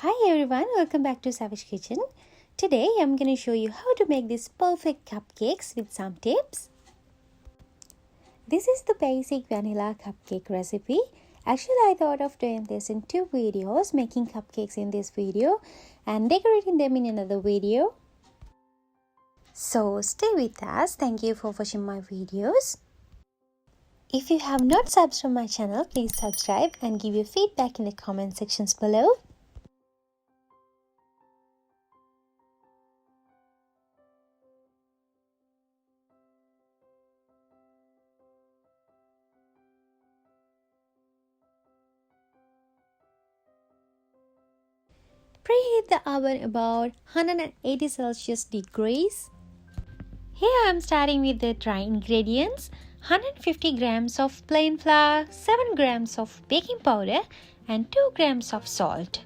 Hi everyone, welcome back to Savage Kitchen. Today I'm going to show you how to make these perfect cupcakes with some tips. This is the basic vanilla cupcake recipe. Actually, I thought of doing this in two videos, making cupcakes in this video and decorating them in another video. So stay with us. Thank you for watching my videos. If you have not subscribed to my channel, please subscribe and give your feedback in the comment sections below. Preheat the oven about 180 Celsius degrees. Here I am starting with the dry ingredients: 150 grams of plain flour, 7 grams of baking powder and 2 grams of salt.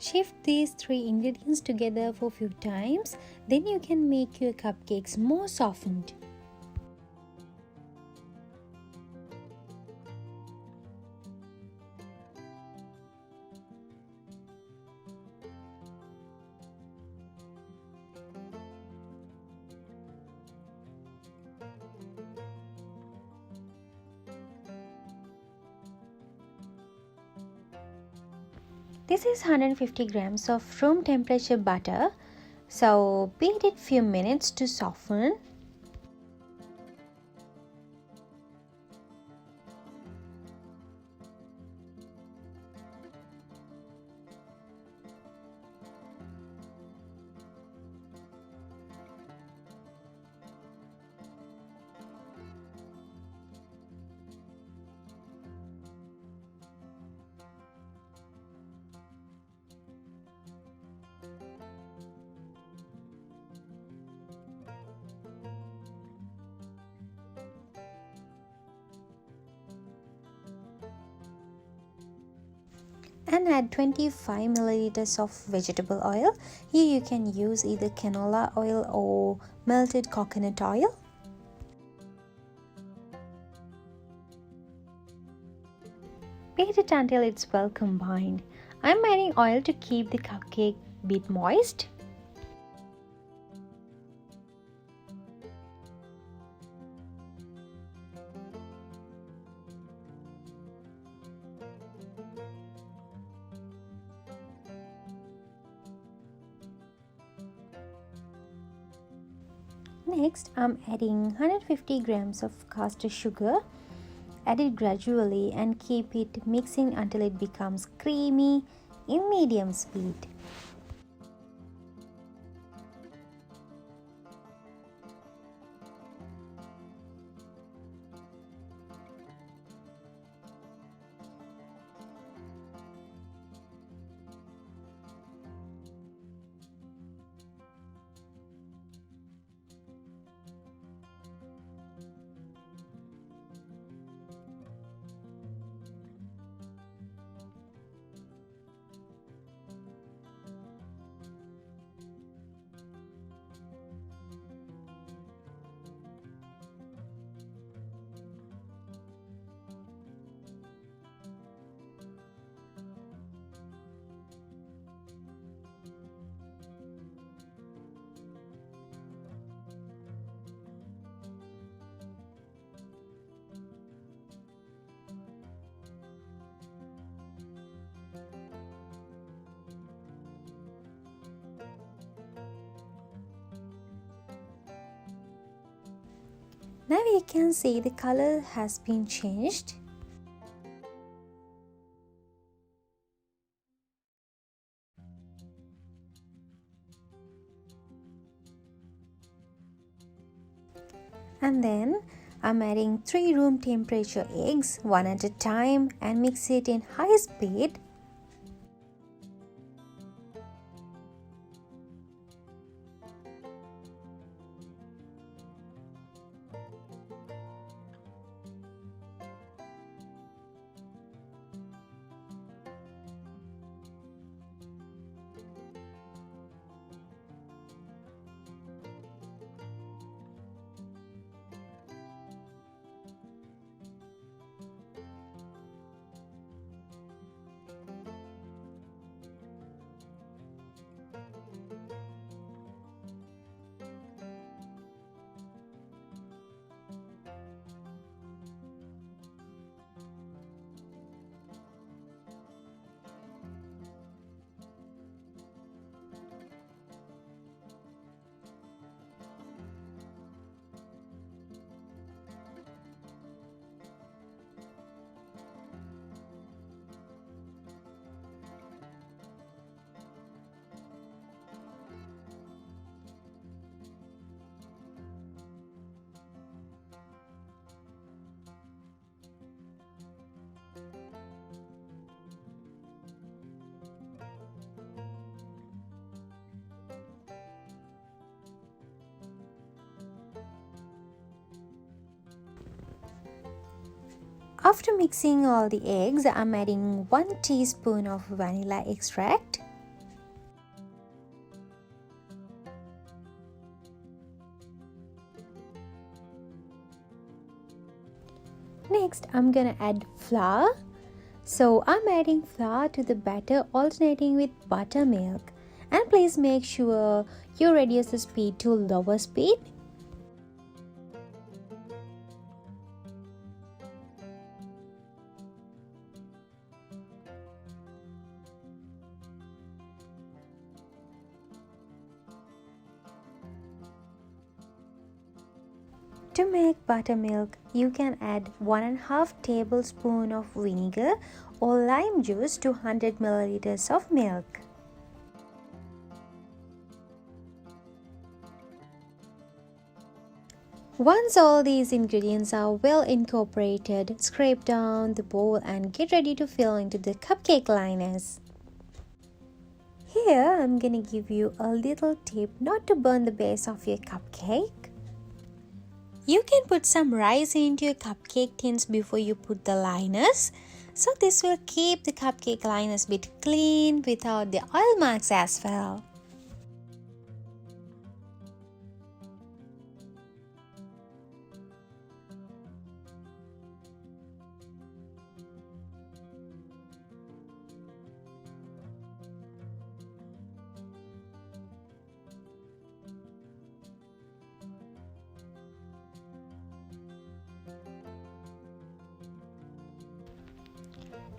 Shift these three ingredients together for a few times, then you can make your cupcakes more softened. This is 150 grams of room temperature butter, so beat it few minutes to soften. And add 25 milliliters of vegetable oil. Here you can use either canola oil or melted coconut oil. Beat it until it's well combined. I'm adding oil to keep the cupcake a bit moist. Next, I'm adding 150 grams of caster sugar. Add it gradually and keep it mixing until it becomes creamy in medium speed. Now you can see the color has been changed. And then I'm adding 3 room temperature eggs one at a time and mix it in high speed. After mixing all the eggs, I'm adding 1 teaspoon of vanilla extract. Next, I'm gonna add flour. So I'm adding flour to the batter, alternating with buttermilk. And please make sure you reduce the speed to lower speed. To make buttermilk, you can add 1.5 tablespoon of vinegar or lime juice to 100 milliliters of milk. Once all these ingredients are well incorporated, scrape down the bowl and get ready to fill into the cupcake liners. Here, I'm gonna give you a little tip not to burn the base of your cupcake. You can put some rice into your cupcake tins before you put the liners. So this will keep the cupcake liners a bit clean without the oil marks as well.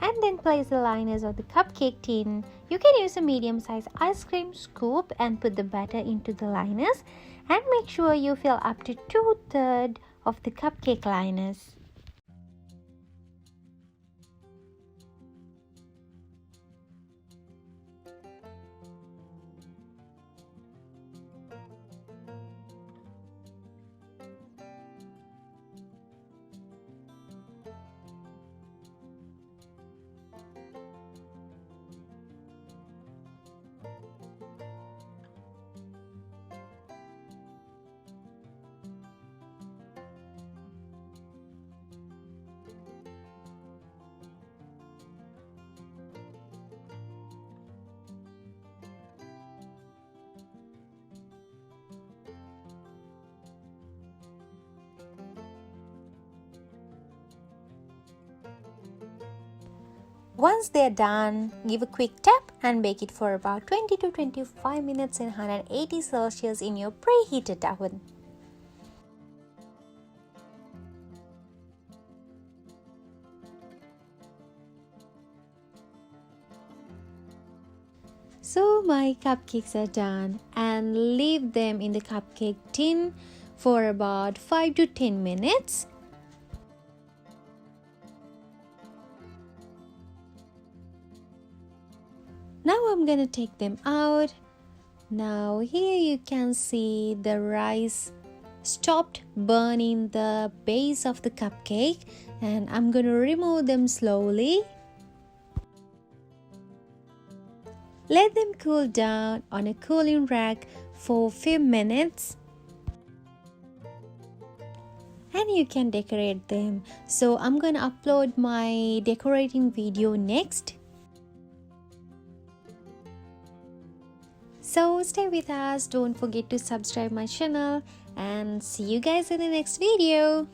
And then place the liners of the cupcake tin. You can use a medium-sized ice cream scoop and put the batter into the liners, and make sure you fill up to 2/3 of the cupcake liners. Once they're done, give a quick tap and bake it for about 20 to 25 minutes in 180 Celsius in your preheated oven. So my cupcakes are done, and leave them in the cupcake tin for about 5 to 10 minutes. Now I'm gonna take them out. Now here you can see the rice stopped burning the base of the cupcake, and I'm gonna remove them slowly. Let them cool down on a cooling rack for a few minutes, and you can decorate them. So I'm gonna upload my decorating video next. So stay with us, don't forget to subscribe my channel, and see you guys in the next video.